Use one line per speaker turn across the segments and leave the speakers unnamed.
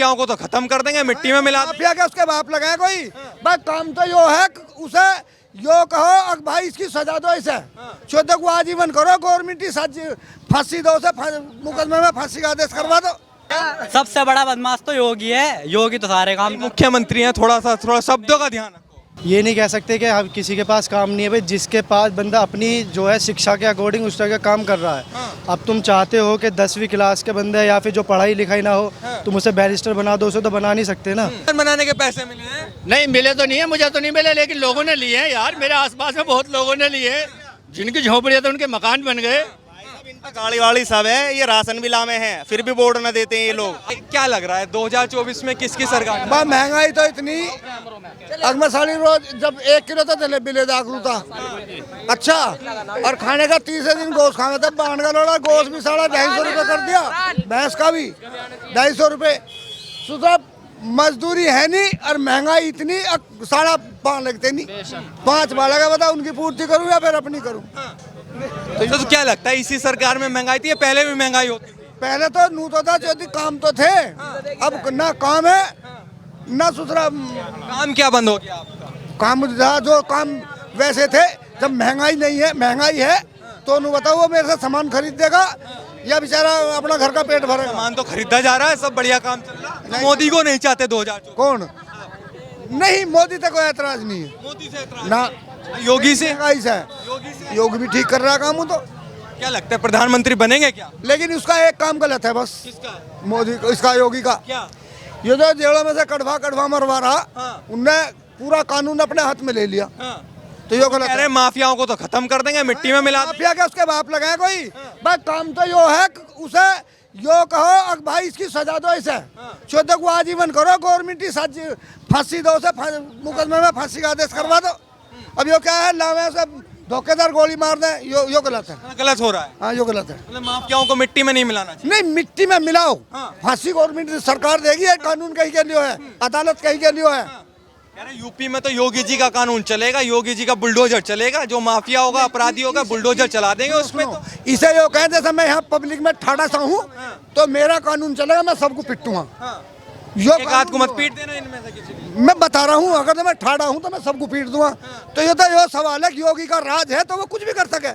माफियाओं को तो खत्म कर देंगे, मिट्टी में मिला देंगे।
माफिया के उसके बाप लगाए कोई। भाई काम तो यो है उसे यो कहो अब भाई इसकी सजा दो, इसे चौदह को आजीवन करो, गवर्नमेंट फांसी दो, उसे मुकदमे में फांसी का आदेश करवा दो।
सबसे बड़ा बदमाश तो योगी है, योगी तो सारे काम
मुख्यमंत्री हैं, थोड़ा शब्दों का ध्यान रखो।
ये नहीं कह सकते कि हम किसी के पास काम नहीं है भाई, जिसके पास बंदा अपनी जो है शिक्षा के अकॉर्डिंग उस तरह का काम कर रहा है। अब तुम चाहते हो कि 10वीं क्लास के बंदे या फिर जो पढ़ाई लिखाई ना हो तुम उसे बैरिस्टर बना दो, उसे तो बना नहीं सकते ना।
बनाने के पैसे मिले हैं?
नहीं मिले तो नहीं है, मुझे तो नहीं मिले, लेकिन लोगों ने लिए हैं यार, मेरे आसपास में बहुत लोगों ने लिए, जिनकी झोपड़ियां तो उनके मकान बन गए।
गाड़ी वाड़ी सब है, ये राशन भी लामे हैं, फिर भी वोट न देते हैं ये लोग।
क्या लग रहा है 2024 में किसकी सरकार?
भाई महंगाई तो इतनी, अगमे साड़ी रोज जब 1 किलो तो जलेबी ले दाखलू था। अच्छा, और खाने का 30 दिन गोश्त खाने थे, बांध का लोड़ा गोश्त भी 250 रुपये कर दिया, भैंस का भी 250 रुपये। सुधा मजदूरी है नहीं और महंगाई इतनी, 5.5 लगते नहीं, 5 बालक बता उनकी पूर्ति करूँ या फिर अपनी करूँ।
तो क्या लगता है इसी सरकार में महंगाई थी या पहले भी महंगाई होती?
पहले तो नू तो था, जो काम तो थे, अब ना काम है ना सुथरा।
काम क्या बंद हो गया आपका?
काम जो काम वैसे थे, जब महंगाई नहीं है, महंगाई है तो नू बताओ वो मेरे से सामान खरीद देगा या बेचारा अपना घर का पेट भरेगा।
सामान तो खरीदा जा रहा है, सब बढ़िया काम चल रहा है। मोदी को नहीं चाहते 2024?
कौन नहीं, मोदी तक कोई ऐतराज नहीं है।
मोदी से ऐतराज
ना
योगी से?
महंगाई से योगी भी ठीक कर रहा है काम। तो
क्या लगता है प्रधानमंत्री बनेंगे क्या?
लेकिन उसका एक काम गलत है बस,
किसका?
मोदी इसका, योगी का।
क्या?
ये जो जेलों में से कड़वा मरवा रहा, उनने पूरा कानून अपने हाथ में ले लिया, तो ये गलत है।
माफियाओं को तो खत्म कर देंगे, मिट्टी में मिला देंगे।
माफिया के उसके बाप लगाए कोई। भाई काम तो यो है उसे यो कहो अब भाई इसकी सजा दो, इसे 14 को आजीवन करो, गवर्नमेंट फांसी दो, उसे मुकदमे में फांसी का आदेश करवा दो। अब यो क्या है, लावे से धोखेदार गोली मार दे, यो गलत है।
गलत हो रहा है।
हाँ, यो गलत है।
मतलब माफियाओं को मिट्टी में नहीं मिलाना चाहिए।
नहीं, मिट्टी में मिलाओ, फांसी गवर्नमेंट सरकार देगी, कानून कहीं के लिए है, अदालत कहीं के लिए है।
यूपी में तो योगी जी का कानून चलेगा, योगी जी का बुलडोजर चलेगा, जो माफिया होगा, अपराधी होगा, बुलडोजर चला देंगे उसमें। तो
इसे यो कहें जैसे मैं यहाँ पब्लिक में ठाड़ा सा हूँ तो मेरा कानून चलेगा, मैं सबको पिटूंगा। यो
एक आध को मत पीट देना इनमें से किसी को।
मैं बता रहा हूँ, अगर मैं ठाड़ा हूँ तो मैं सबको पीट दूंगा। तो ये तो यो सवाल है कि योगी का राज है तो वो कुछ भी कर सके,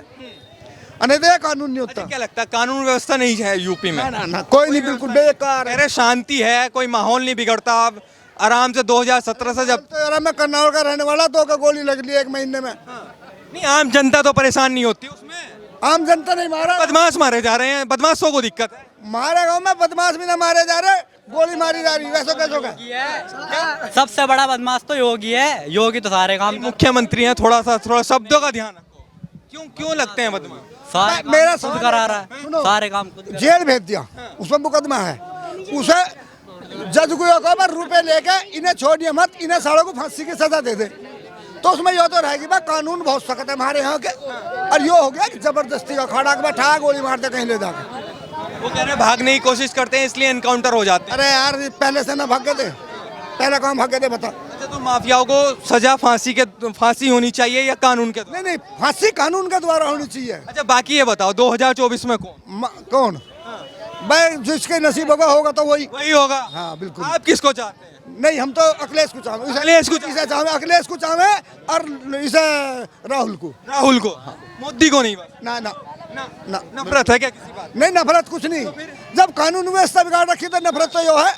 अन्यथा कानून नहीं होता।
क्या लगता है कानून व्यवस्था नहीं है यूपी में?
ना, कोई नहीं, बिल्कुल बेकार है।
अरे शांति है, कोई माहौल नहीं बिगड़ता। अब आराम से 2017 से जब
तो यार मैं करनाल का रहने वाला, 2 का गोली लग ली 1 महीने में।
नहीं, आम जनता तो परेशान नहीं होती उसमें।
आम जनता नहीं मारा,
बदमाश मारे जा रहे हैं, बदमाशों को दिक्कत है।
मारे गाँव में बदमाश भी ना मारे जा रहे, गोली मारी जा रही, वैसे कैसे होगा?
सबसे बड़ा बदमाश तो योगी है, योगी तो सारे काम
मुख्यमंत्री हैं, थोड़ा शब्दों का ध्यान रखो। क्यों लगते हैं बदमाश?
मेरा खुद करा रहा है, सारे काम खुद।
जेल भेज दिया, उसमें मुकदमा है, उसे जज को रुपए लेके इन्हें छोड़िए मत, इन्हें सालों को फांसी की सजा दे दे, तो उसमें यो तो रहेगी भाई कानून बहुत सख्त है हमारे यहाँ के। और यो हो गया कि जबरदस्ती का खड़ा के बैठा, गोली मारते कहीं ले जाके।
वो कह रहे हैं भागने की कोशिश करते हैं इसलिए एनकाउंटर हो जाते हैं।
अरे यार पहले से ना भागे थे, पहले कहाँ भागे थे बता।
अच्छा, तो माफियाओं को सजा फांसी होनी चाहिए या कानून के द्वारा?
नहीं, फांसी कानून के द्वारा होनी चाहिए।
अच्छा, बाकी ये बताओ 2024 में
कौन भाई जिसके नसीब होगा तो वही
होगा।
हाँ बिल्कुल।
आप किसको चाहते हैं?
नहीं, हम तो अखिलेश को चाहेंगे,
अखिलेश
को चाहे और इसे राहुल को।
मोदी को नहीं?
ना ना ना,
नफरत है क्या किसी बात?
नहीं, नफरत कुछ नहीं। जब कानून व्यवस्था बिगाड़ रखी तो नफरत तो यो है,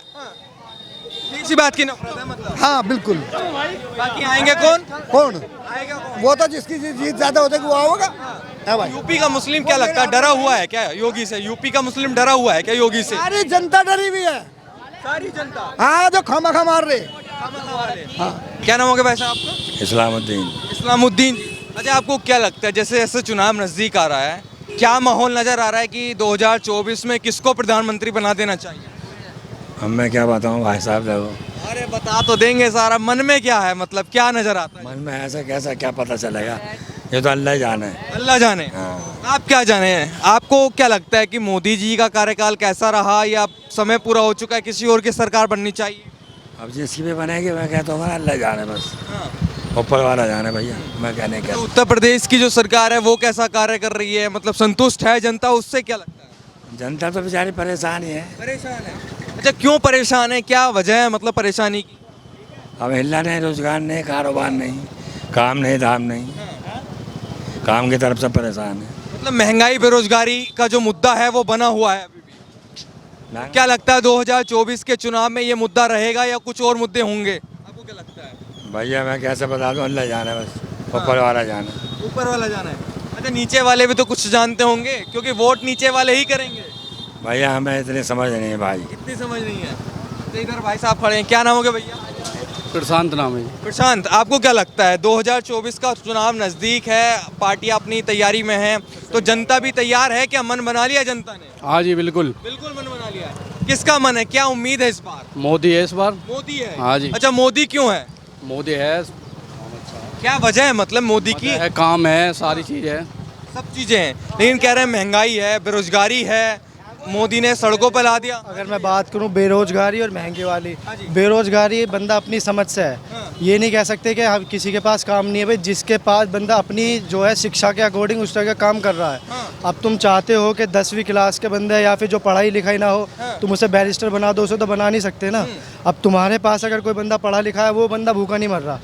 किसी बात की नफरत है मतलब?
हाँ बिल्कुल।
बाकी आएंगे कौन आएगा?
वो तो जिसकी जीत ज्यादा होती वो होगा। भाई
यूपी का मुस्लिम क्या लगता है, डरा हुआ है क्या योगी से? यूपी का मुस्लिम डरा हुआ है क्या योगी से?
सारी जनता डरी हुई है,
सारी जनता।
हाँ, जो खामा मार रहे।
हाँ। क्या नाम हो गया भाई साहब आपका? इस्लामुद्दीन। अच्छा, आपको क्या लगता है जैसे जैसे चुनाव नजदीक आ रहा है, क्या माहौल नजर आ रहा है कि 2024 में किसको प्रधानमंत्री बना देना चाहिए?
अब मैं क्या बताऊं भाई साहब, देखो।
अरे बता तो देंगे सारा, मन में क्या है, मतलब क्या नजर आता है?
मन में ऐसा कैसा क्या पता चलेगा, ये तो अल्लाह ही जाने।
अल्लाह जाने।
हाँ।
आप क्या जाने हैं? आपको क्या लगता है कि मोदी जी का कार्यकाल कैसा रहा या समय पूरा हो चुका है, किसी और की सरकार बननी चाहिए?
अब जिसकी भी बनेगी मैं कहता हूँ अल्लाह जाने, बस ऊपर वाला जाने भैया, मैं कहने क्या।
तो उत्तर प्रदेश की जो सरकार है वो कैसा कार्य कर रही है, मतलब संतुष्ट है जनता उससे? क्या लगता है?
जनता तो बेचारी परेशान ही है।
परेशान है। अच्छा क्यों परेशान है, क्या वजह है मतलब परेशानी की?
अब हिलना नहीं, रोजगार नहीं, कारोबार नहीं, काम नहीं, दाम नहीं, काम की तरफ से परेशान है।
मतलब महंगाई बेरोजगारी का जो मुद्दा है वो बना हुआ है अभी भी। क्या लगता है 2024 के चुनाव में ये मुद्दा रहेगा या कुछ और मुद्दे होंगे, आपको क्या लगता है?
भैया मैं कैसे बता दूँ, अल्लाह जाने, बस ऊपर वाला जाने।
ऊपर वाला जाना है। अच्छा नीचे वाले भी तो कुछ जानते होंगे क्योंकि वोट नीचे वाले ही करेंगे।
भैया हमें इतनी समझ नहीं है भाई।
इतनी समझ नहीं है। तो इधर भाई साहब खड़े हैं, क्या नाम हो गया भैया?
प्रशांत नाम है।
प्रशांत, आपको क्या लगता है 2024 का चुनाव नजदीक है, पार्टियां अपनी तैयारी में हैं, तो जनता भी तैयार है क्या? मन बना लिया जनता ने?
हाँ जी बिल्कुल,
बिल्कुल मन बना लिया है। किसका मन है, क्या उम्मीद है इस बार?
मोदी है इस बार।
मोदी है।
हाँ जी।
अच्छा मोदी क्यों है,
मोदी है,
क्या वजह है मतलब मोदी की?
काम है, सारी चीज़ है।
सब चीजें हैं, लेकिन कह रहे हैं महंगाई है, बेरोजगारी है, मोदी ने सड़कों पर ला दिया।
अगर मैं बात करूं बेरोजगारी और महंगे वाली, बेरोजगारी बंदा अपनी समझ से है, ये नहीं कह सकते कि हम किसी के पास काम नहीं है भाई, जिसके पास बंदा अपनी जो है शिक्षा के अकॉर्डिंग उस तरह का काम कर रहा है। अब तुम चाहते हो कि 10वीं क्लास के बंदे या फिर जो पढ़ाई लिखाई ना हो तुम उसे बैरिस्टर बना दो, उसे तो बना नहीं सकते ना। अब तुम्हारे पास अगर कोई बंदा पढ़ा लिखा है वो बंदा भूखा नहीं मर रहा,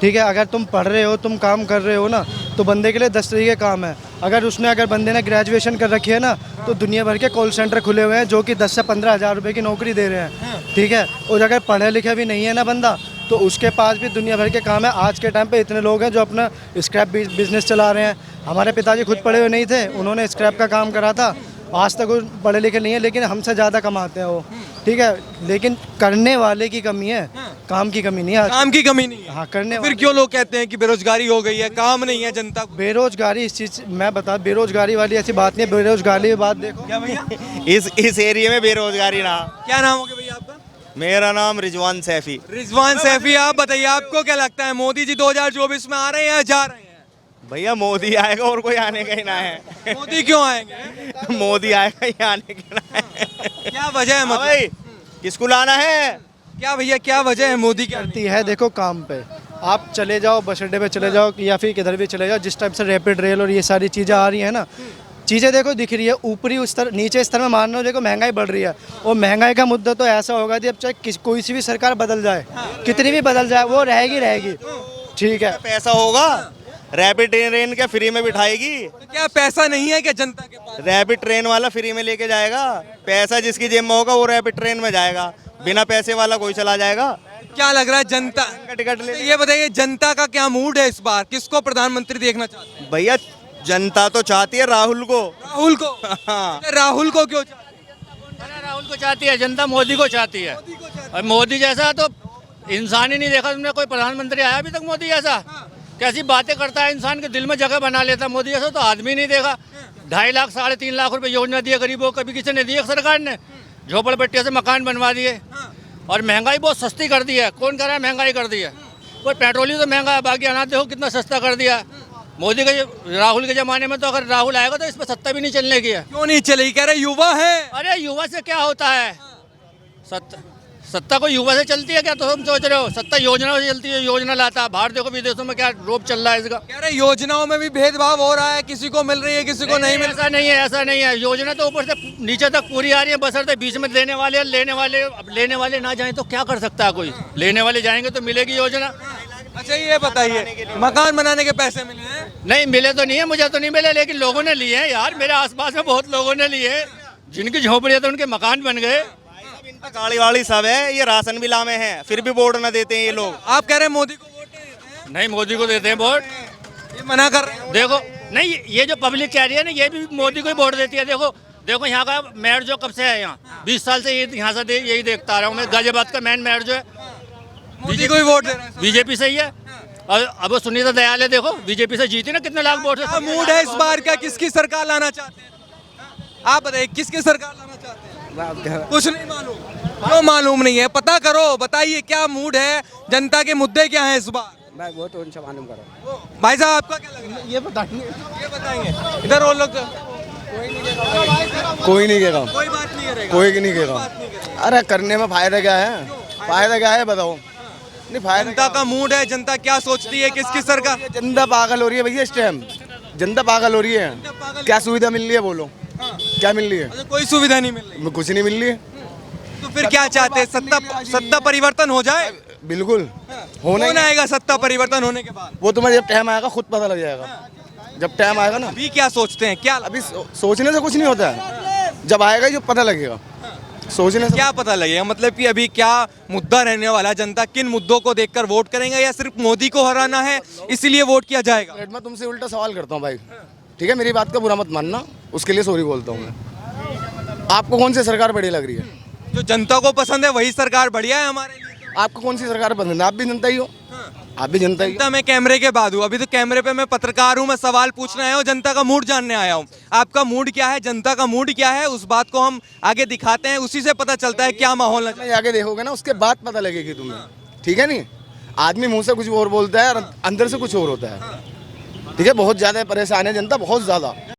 ठीक है। अगर तुम पढ़ रहे हो, तुम काम कर रहे हो ना, तो बंदे के लिए 10 तरीके काम है। अगर बंदे ने ग्रेजुएशन कर रखी है ना, तो दुनिया भर के कॉल सेंटर खुले हुए हैं जो कि 10 से 15 हज़ार रुपये की नौकरी दे रहे हैं, ठीक है। और अगर पढ़े लिखे भी नहीं है ना बंदा, तो उसके पास भी दुनिया भर के काम है। आज के टाइम पे इतने लोग हैं जो अपना स्क्रैप बिजनेस चला रहे हैं। हमारे पिताजी खुद पढ़े हुए नहीं थे, उन्होंने स्क्रैप का काम करा था, आज तक वो पढ़े लिखे नहीं है, लेकिन हमसे ज़्यादा कमाते हैं वो, ठीक है। लेकिन करने वाले की कमी है, काम की कमी नहीं है।
काम की कमी नहीं है।
हाँ, करने
फिर क्यों लोग कहते हैं कि बेरोजगारी हो गई है, काम नहीं है जनता को?
बेरोजगारी इस चीज़ मैं बता, बेरोजगारी वाली ऐसी बात नहीं है। बेरोजगारी की बात देखो
क्या भैया,
इस एरिया में बेरोजगारी ना।
क्या नाम हो गया भैया आपका?
मेरा नाम रिजवान सैफी।
रिजवान सैफी, आप बताइए आपको क्या लगता है मोदी जी 2024 में आ रहे हैं या जा रहे हैं?
भैया मोदी आएगा और कोई आने का ही ना है।
मोदी क्यों आएंगे?
मोदी आएगा ही आने का ना है।
क्या वजह है
हाँ
मतलब?
भाई किसको लाना है?
क्या भैया क्या वजह है मोदी की?
करती है। देखो काम पे आप चले जाओ, बस अड्डे पे चले जाओ या फिर किधर भी चले जाओ, जिस टाइप से रैपिड रेल और ये सारी चीज़ें आ रही है ना, चीज़ें देखो दिख रही है। ऊपरी स्तर नीचे स्तर में मान लो, देखो महंगाई बढ़ रही है, और महंगाई का मुद्दा तो ऐसा होगा कि अब चाहे कोई सी भी सरकार बदल जाए, कितनी भी बदल जाए, वो रहेगी, ठीक है।
पैसा होगा, रैपिड ट्रेन क्या फ्री में बिठाएगी?
तो क्या पैसा नहीं है क्या जनता के पास?
रैपिड ट्रेन वाला फ्री में लेके जाएगा, पैसा जिसकी जेब में होगा वो रैपिड ट्रेन में जाएगा, बिना पैसे वाला कोई चला जाएगा?
क्या लग रहा है जनता
का टिकट ले।
तो ये बताइए जनता का क्या मूड है इस बार, किसको प्रधानमंत्री देखना चाहते हैं?
भैया जनता तो चाहती है राहुल को।
राहुल को?
हाँ।
राहुल को क्यों चाहते हैं?
राहुल को चाहती है जनता, मोदी को चाहती है। और मोदी जैसा तो इंसान ही नहीं देखा तुमने, कोई प्रधानमंत्री आया अभी तक मोदी जैसा? कैसी बातें करता है, इंसान के दिल में जगह बना लेता है। मोदी जैसा तो आदमी नहीं देखा। 2.5 लाख 3.5 लाख रुपए योजना दिए गरीबों को, कभी किसी ने दिए सरकार ने? झोपड़पट्टियों से मकान बनवा दिए, और महंगाई बहुत सस्ती कर दी है। कौन कर रहा है महंगाई कर दी है? कोई पेट्रोल ही तो महंगा है, बाकी अनाज देखो कितना सस्ता कर दिया है। मोदी के राहुल के ज़माने में तो अगर राहुल आएगा तो इस पर सत्ता भी नहीं चलने की है।
क्यों नहीं चलेगी? कह रहे युवा है।
अरे युवा से क्या होता है? सत्ता को युवा से चलती है क्या? तो तुम सोच रहे हो सत्ता योजनाओं से चलती है, योजना लाता है। बाहर देखो विदेशों में क्या रोप चल रहा है इसका।
कह रहे योजनाओं में भी भेदभाव हो रहा है, किसी को मिल रही है किसी को नहीं मिल
ऐसा नहीं है, ऐसा नहीं है। योजना तो ऊपर से नीचे तक पूरी आ रही है, बशर्ते बीच में देने वाले लेने वाले ना जाएं तो क्या कर सकता है कोई? लेने वाले जाएंगे तो मिलेगी योजना।
अच्छा ये बताइए मकान बनाने के पैसे मिले हैं?
नहीं मिले तो नहीं है, मुझे तो नहीं मिले, लेकिन लोगों ने लिए हैं यार। मेरे आसपास में बहुत लोगों ने लिए हैं, जिनकी झोपड़ियाँ तो उनके मकान बन गए।
गाड़ी वाड़ी सब है, ये राशन भी लामे हैं, फिर भी वोट न देते हैं ये लोग।
आप कह रहे हैं मोदी को वोट नहीं देते हैं?
नहीं मोदी को देते हैं वोट,
ये मना कर रहे हैं।
देखो नहीं, ये जो पब्लिक कह रही है ना, ये भी मोदी को ही वोट देती है। देखो यहाँ का मेयर जो कब से है, यहाँ 20 साल से यहाँ से यही देखता रहा हूँ मैं। गाजियाबाद का मेन मेयर जो है
मोदी को ही वोट दे रहे हैं।
बीजेपी से ही है। और अब वो सुनीता दयाल है, देखो बीजेपी से जीती ना, कितने लाख वोट
क्या
से।
मूड है इस बार का, किसकी सरकार लाना चाहते हैं? आप बताइए किसकी सरकार लाना चाहते हैं? कुछ नहीं मालूम? क्यों मालूम नहीं है? पता करो, बताइए क्या मूड है, जनता के मुद्दे क्या हैं इस बार?
वो तो उनसे मालूम करो।
भाई साहब आपका क्या लग रहा है?
ये बताएंगे,
ये बताएंगे। इधर वो लोग
कोई नहीं कहेगा,
कोई बात नहीं करेगा।
कोई नहीं कहेगा। अरे करने में फायदा क्या है? फायदा क्या है बताओ? नहीं फायदा
जनता का मूड है, जनता क्या सोचती है, किसकी सरकार?
जनता पागल हो रही है भैया इस टाइम, जनता पागल हो रही है। क्या सुविधा मिल रही है बोलो? क्या मिल रही है?
अच्छा, कोई सुविधा नहीं मिल रही,
कुछ नहीं मिल रही है।
तो फिर क्या चाहते हैं? सत्ता परिवर्तन हो जाए?
बिल्कुल होना
कौन आएगा सत्ता परिवर्तन होने के बाद?
वो तुम्हें जब टाइम आएगा खुद पता लग जाएगा। जब टाइम आएगा ना,
अभी क्या सोचते हैं? क्या
अभी सोचने से कुछ नहीं होता है, जब आएगा जो पता लगेगा। सोचने से
क्या पता लगेगा? मतलब कि अभी क्या मुद्दा रहने वाला है? जनता किन मुद्दों को देखकर वोट करेंगे, या सिर्फ मोदी को हराना है इसलिए वोट किया जाएगा?
मैं तुमसे उल्टा सवाल करता हूँ भाई, ठीक है? मेरी बात का बुरा मत मानना, उसके लिए सॉरी बोलता हूँ मैं। आपको कौन सी सरकार बढ़िया लग रही है?
जो जनता को पसंद है वही सरकार बढ़िया है हमारे लिए।
आपको कौन सी सरकार पसंद है? आप भी जनता ही हो, आप भी जनता ही हो।
जनता मैं कैमरे के बाद हूँ, अभी तो कैमरे पे मैं पत्रकार हूँ, मैं सवाल पूछने आया हूँ, जनता का मूड जानने आया हूँ। आपका मूड क्या है, जनता का मूड क्या है, उस बात को हम आगे दिखाते हैं, उसी से पता चलता है क्या माहौल है।
नहीं, आगे देखोगे ना, उसके बाद पता लगेगी तुम्हें, ठीक है? नहीं, आदमी मुंह से कुछ और बोलता है और अंदर से कुछ और होता है, ठीक है? बहुत ज़्यादा परेशान है जनता, बहुत ज़्यादा।